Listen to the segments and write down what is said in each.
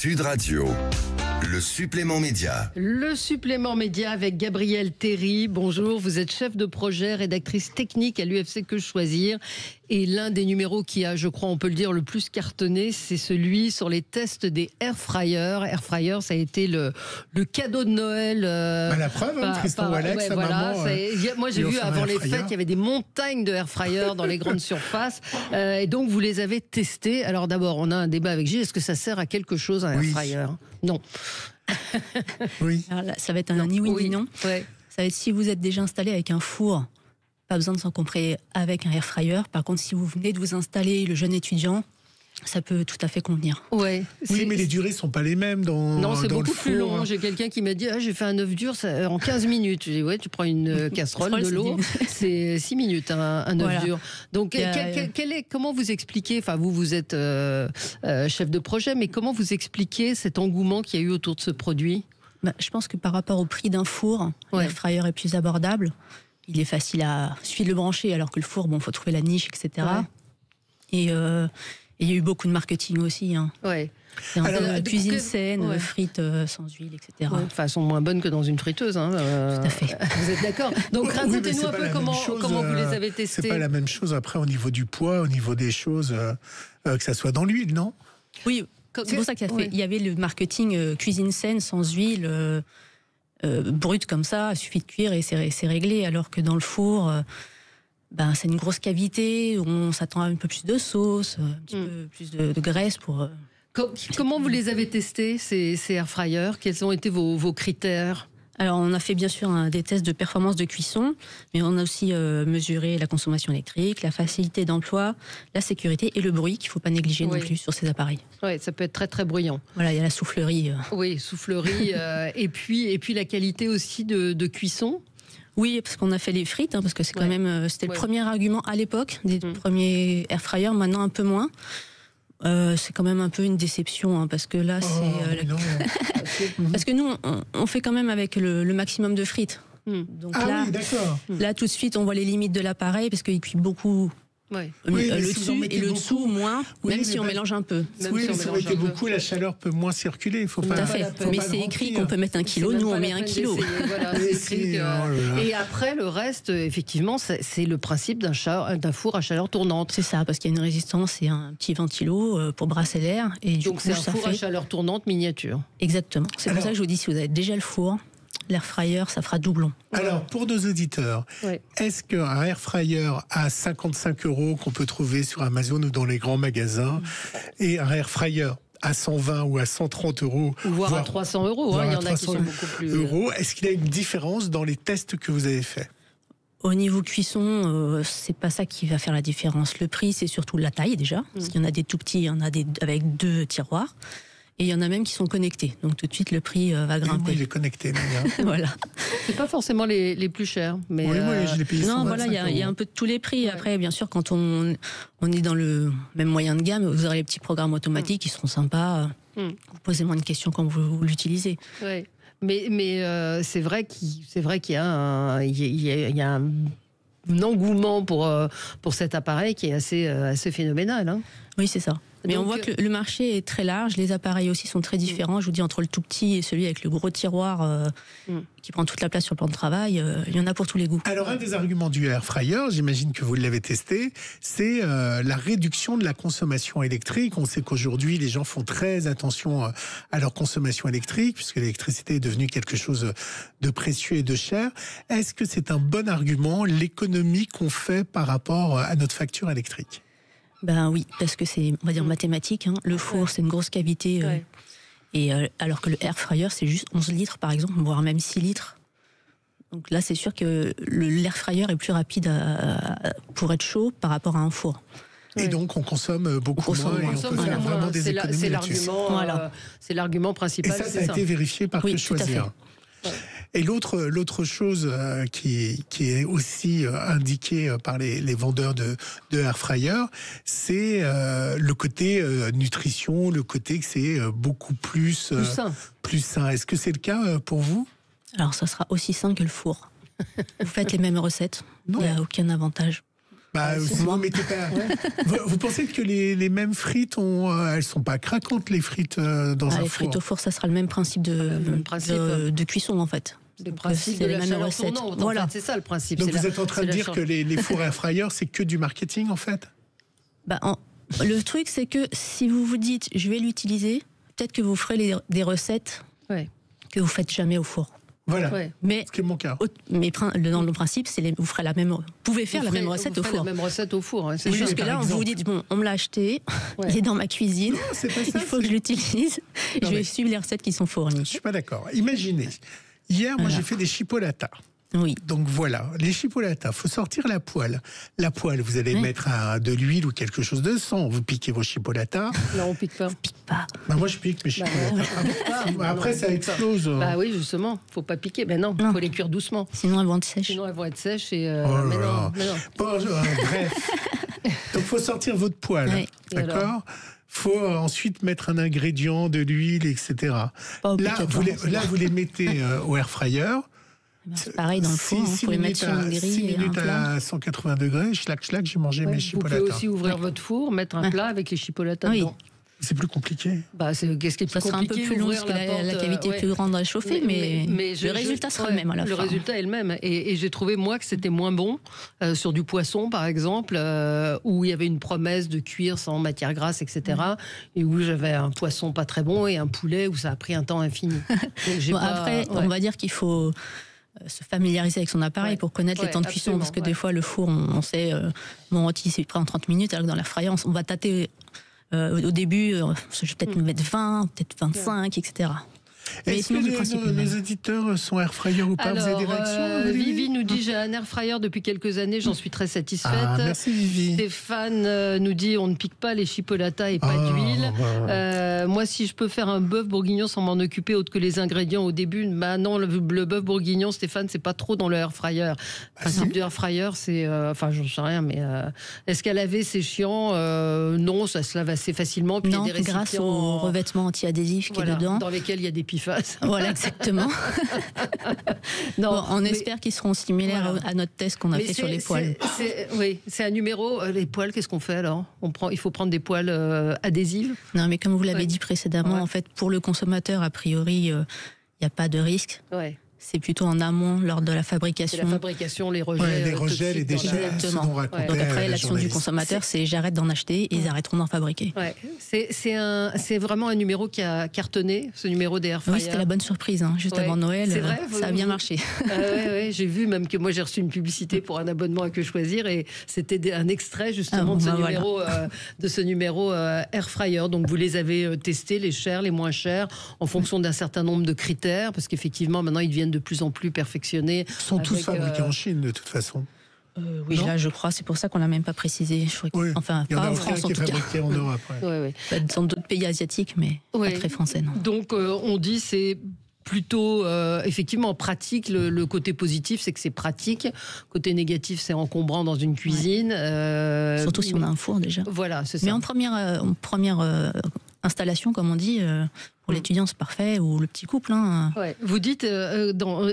Sud Radio. Le supplément média. Le supplément média avec Gabrielle Théry. Bonjour, vous êtes chef de projet, rédactrice technique à l'UFC Que Choisir. Et l'un des numéros qui a, je crois, on peut le dire, le plus cartonné, c'est celui sur les tests des air fryers. Air fryer, ça a été le cadeau de Noël. La preuve, Tristan Wallet, sa maman. Moi, j'ai vu avant les fêtes, il y avait des montagnes de air fryer dans les grandes surfaces. Et donc, vous les avez testés. Alors d'abord, on a un débat avec Gilles. Est-ce que ça sert à quelque chose, un air fryer ? Non. Oui. Alors là, ça va être un ni oui ni non. Ouais. Ça va être si vous êtes déjà installé avec un four, pas besoin de s'encombrer avec un air fryer. Par contre, si vous venez de vous installer, le jeune étudiant, ça peut tout à fait convenir. Ouais, oui, mais les durées ne sont pas les mêmes dans Non, c'est dans beaucoup le four. plus long. J'ai quelqu'un qui m'a dit j'ai fait un œuf dur en 15 minutes. J'ai dit ouais, tu prends une casserole, de l'eau, c'est 6 minutes un œuf dur. Donc comment vous expliquez, enfin vous êtes chef de projet, mais comment vous expliquez cet engouement qu'il y a eu autour de ce produit ? Je pense que par rapport au prix d'un four, l'air fryer est plus abordable. Il est facile à suffit de le brancher, alors que le four, faut trouver la niche, etc. Ouais. Et il y a eu beaucoup de marketing aussi. Hein. Ouais. Cuisine saine, frites sans huile, etc. De toute façon, moins bonne que dans une friteuse. Hein, Tout à fait. Vous êtes d'accord ? Donc racontez-nous un peu comment vous les avez testés. C'est pas la même chose après au niveau du poids, au niveau des choses, que ça soit dans l'huile, non ? Oui, c'est pour ça qu'il y avait le marketing cuisine saine sans huile. Brute comme ça, il suffit de cuire et c'est réglé, alors que dans le four, c'est une grosse cavité, on s'attend à un peu plus de sauce, un petit peu plus de graisse pour... Comment vous les avez testés, ces air fryers ? Quels ont été vos critères ? Alors, on a fait bien sûr des tests de performance de cuisson, mais on a aussi mesuré la consommation électrique, la facilité d'emploi, la sécurité et le bruit qu'il ne faut pas négliger non plus sur ces appareils. Oui, ça peut être très très bruyant. Voilà, il y a la soufflerie. Oui, soufflerie, et puis la qualité aussi de cuisson. Oui, parce qu'on a fait les frites, parce que c'est quand même c'était le premier argument à l'époque des premiers air fryers, maintenant un peu moins. C'est quand même un peu une déception, parce que là, parce que nous, on fait quand même avec le maximum de frites. Donc là, tout de suite, on voit les limites de l'appareil, parce qu'il cuit beaucoup. Le dessus et le dessous moins, même si on mélange un peu. Oui, mais si on mettait beaucoup, la chaleur peut moins circuler. Tout à fait. Mais c'est écrit qu'on peut mettre 1 kilo, nous on met 1 kilo. Voilà, et après, le reste, effectivement, c'est le principe d'un four à chaleur tournante. C'est ça, parce qu'il y a une résistance et un petit ventilo pour brasser l'air. Donc c'est un four à chaleur tournante miniature. Exactement. C'est pour ça que je vous dis, si vous avez déjà le four, l'air fryer, ça fera doublon. Alors, pour nos auditeurs, est-ce qu'un air fryer à 55 € qu'on peut trouver sur Amazon ou dans les grands magasins et un air fryer à 120 ou à 130 €, voire à 300 €, il y en a qui sont beaucoup plus... Est-ce qu'il y a une différence dans les tests que vous avez faits ? Au niveau cuisson, c'est pas ça qui va faire la différence. Le prix, c'est surtout la taille déjà, parce qu'il y en a des tout petits, il y en a des avec 2 tiroirs. Et il y en a même qui sont connectés. Donc tout de suite, le prix va grimper. Oui, il est connecté. Voilà. C'est pas forcément les plus chers. Mais je l'ai payé 125 €. Non, voilà, il y a un peu de tous les prix. Après, bien sûr, quand on est dans le même moyen de gamme, vous aurez les petits programmes automatiques qui seront sympas. Vous posez moins de questions quand vous l'utilisez. Oui. Mais c'est vrai qu'il y a un engouement pour cet appareil qui est assez phénoménal. Hein. Oui, c'est ça. Mais on voit que le marché est très large, les appareils aussi sont très différents. Je vous dis, entre le tout petit et celui avec le gros tiroir qui prend toute la place sur le plan de travail, il y en a pour tous les goûts. Alors, un des arguments du air fryer, j'imagine que vous l'avez testé, c'est la réduction de la consommation électrique. On sait qu'aujourd'hui, les gens font très attention à leur consommation électrique, puisque l'électricité est devenue quelque chose de précieux et de cher. Est-ce que c'est un bon argument, l'économie qu'on fait par rapport à notre facture électrique ? Oui, parce que c'est, on va dire, mathématique. Le four, c'est une grosse cavité. Et alors que le air fryer, c'est juste 11 litres, par exemple, voire même 6 litres. Donc là, c'est sûr que l'air fryer est plus rapide pour être chaud par rapport à un four. Et donc, on consomme beaucoup moins et on peut faire vraiment des économies là-dessus. C'est l'argument principal. Et ça a été vérifié par Que Choisir. Et l'autre chose qui est aussi indiquée par les vendeurs de air fryer, c'est le côté nutrition, le côté que c'est beaucoup plus sain. Est-ce que c'est le cas pour vous ? Alors, ça sera aussi sain que le four. Vous faites les mêmes recettes, il n'y a aucun avantage. Si vous mettez pas. Vous pensez que les mêmes frites, elles sont pas craquantes, les frites dans un four? Les frites au four, ça sera le même principe de cuisson en fait. Le principe de la chaleur tournante, voilà. C'est ça le principe. Donc vous êtes en train de dire que les fours air fryer, c'est que du marketing en fait? Le truc, c'est que si vous vous dites je vais l'utiliser, peut-être que vous ferez des recettes que vous faites jamais au four. Voilà, mais, ce qui est mon cas. Mais dans le principe, vous ferez la même. Vous pouvez faire la même recette au four. La même recette au four. Hein, c'est juste que là, vous vous dites bon, on me l'a acheté, il est dans ma cuisine, il faut que je l'utilise. Je vais suivre les recettes qui sont fournies. Je suis pas d'accord. Imaginez, hier, moi, j'ai fait des chipolatas. Oui. Donc voilà, les chipolatas, faut sortir la poêle. La poêle, vous allez mettre de l'huile ou quelque chose de sang. Vous piquez vos chipolatas. Non, on pique pas. On pique pas. Moi, je pique mes chipolatas. Après, ça explose. Oui, justement, faut pas piquer. Mais non, faut les cuire doucement. Sinon, elles vont être sèches. Sinon, elles vont être sèches et. Mais non. Bref. Donc, faut sortir votre poêle, d'accord. Faut ensuite mettre un ingrédient, de l'huile, etc. Là, vous les mettez au air fryer. C'est pareil dans le four, il faut les mettre sur une grille. 6 minutes à 180 degrés, schlac, j'ai mangé mes chipolatas. Vous pouvez aussi ouvrir votre four, mettre un plat avec les chipolatas dedans. C'est plus compliqué. Qu'est-ce qui est plus compliqué? Ça sera un peu plus long parce que la cavité est plus grande à chauffer, mais le résultat sera le même à la fin. Le résultat est le même. Et j'ai trouvé, moi, que c'était moins bon sur du poisson, par exemple, où il y avait une promesse de cuire sans matière grasse, etc. Et où j'avais un poisson pas très bon et un poulet où ça a pris un temps infini. Après, on va dire qu'il faut se familiariser avec son appareil pour connaître les temps de cuisson, parce que des fois, le four, on sait, mon rôti, c'est prêt en 30 minutes, alors que dans l'air fryer, on va tâter. Au début, je vais peut-être me mettre 20, peut-être 25, etc. Est-ce que les éditeurs sont air fryer ou pas? Alors, vous avez des réactions? Vivi nous dit j'ai un air fryer depuis quelques années, j'en suis très satisfaite. Merci Vivi. Stéphane nous dit on ne pique pas les chipolatas et pas d'huile. Moi, si je peux faire un bœuf bourguignon sans m'en occuper autre que les ingrédients au début, non, le bœuf bourguignon, Stéphane, c'est pas trop dans le air fryer. Le principe du air fryer, c'est, j'en sais rien, mais est-ce qu'à laver c'est chiant? Non, ça se lave assez facilement. Puis non, il y a des grâce au revêtement anti-adhésif qui est dedans, dans lesquels il y a des PFAS. Voilà, exactement. On espère qu'ils seront similaires à notre test qu'on a fait sur les poêles. C'est un numéro. Les poêles, qu'est-ce qu'on fait alors? Il faut prendre des poêles adhésives? Non, mais comme vous l'avez dit précédemment, en fait, pour le consommateur, a priori, il n'y a pas de risque. C'est plutôt en amont, lors de la fabrication. C'est la fabrication, les rejets. Les rejets, les déchets. Exactement. Donc après, l'action du consommateur, c'est j'arrête d'en acheter et ils arrêteront d'en fabriquer. C'est vraiment un numéro qui a cartonné, ce numéro des air fryers. Oui, c'était la bonne surprise, juste avant Noël. C'est vrai, ça a bien marché. J'ai vu même que moi j'ai reçu une publicité pour un abonnement à Que Choisir et c'était un extrait justement de ce numéro air fryer. Donc vous les avez testés, les chers, les moins chers, en fonction d'un certain nombre de critères, parce qu'effectivement maintenant ils deviennent de plus en plus perfectionnés. Ils sont tous fabriqués en Chine de toute façon. Oui, là je crois, c'est pour ça qu'on l'a même pas précisé. Enfin, il y en pas a en France en tout cas. Fabriqué en Europe. Dans d'autres pays asiatiques, mais pas très français. Non. Donc on dit c'est plutôt effectivement pratique. Le côté positif, c'est que c'est pratique. Côté négatif, c'est encombrant dans une cuisine. Surtout si on a un four déjà. Voilà, c'est ça. Mais en première installation, comme on dit, pour l'étudiant, c'est parfait, ou le petit couple. Vous dites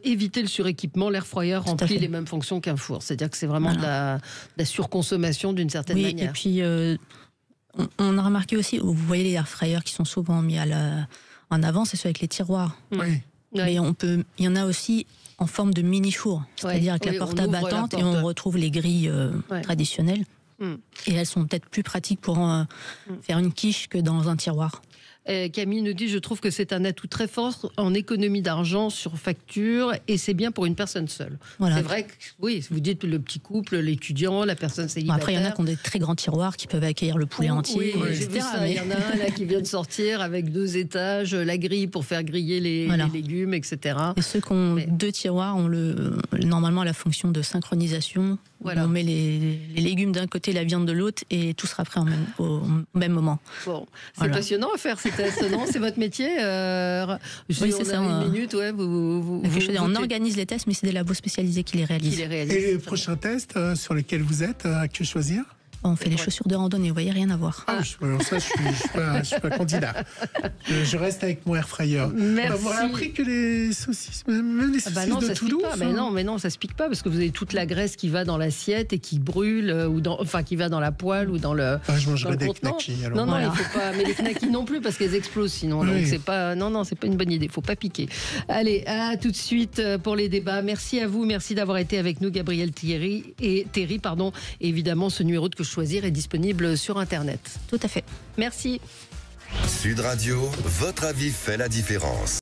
éviter le suréquipement, l'air fryer remplit les mêmes fonctions qu'un four. C'est-à-dire que c'est vraiment de la surconsommation d'une certaine manière. Et puis, on a remarqué aussi, vous voyez les air fryers qui sont souvent mis en avant, c'est ceux avec les tiroirs. Mais il y en a aussi en forme de mini-four, c'est-à-dire avec la porte à battante, et on retrouve les grilles traditionnelles. Et elles sont peut-être plus pratiques pour faire une quiche que dans un tiroir. Camille nous dit, je trouve que c'est un atout très fort en économie d'argent sur facture et c'est bien pour une personne seule. C'est vrai que, oui, vous dites le petit couple, l'étudiant, la personne célibataire. Après, il y en a qui ont des très grands tiroirs qui peuvent accueillir le poulet entier, etc. Il y en a un là qui vient de sortir avec 2 étages, la grille pour faire griller les légumes, etc. Et ceux qui ont 2 tiroirs ont normalement la fonction de synchronisation. On met les légumes d'un côté, la viande de l'autre, et tout sera prêt au même moment. Bon, c'est passionnant à faire ces tests, non? C'est votre métier. Oui, c'est ça. Une minute, on organise les tests, mais c'est des labos spécialisés qui les réalisent. Et les prochains tests sur lesquels vous êtes, à Que Choisir? On fait les chaussures de randonnée, vous voyez, rien à voir. Ça, je suis pas candidat. Je reste avec mon air fryer. Merci. Vous m'aurez appris que les saucisses, même les saucisses non, de ça Toulouse. se pique pas. Mais non, ça se pique pas parce que vous avez toute la graisse qui va dans l'assiette et qui brûle qui va dans la poêle ou dans le. Je mangerai des contenant. knackis. Non, il faut pas. Mais les knackis non plus parce qu'elles explosent sinon. Oui. Donc c'est pas. Non, c'est pas une bonne idée. Faut pas piquer. Allez, à tout de suite pour les débats. Merci à vous. Merci d'avoir été avec nous, Gabriel Terry. Et évidemment, ce numéro de Que Choisir est disponible sur Internet. Tout à fait. Merci. Sud Radio, votre avis fait la différence.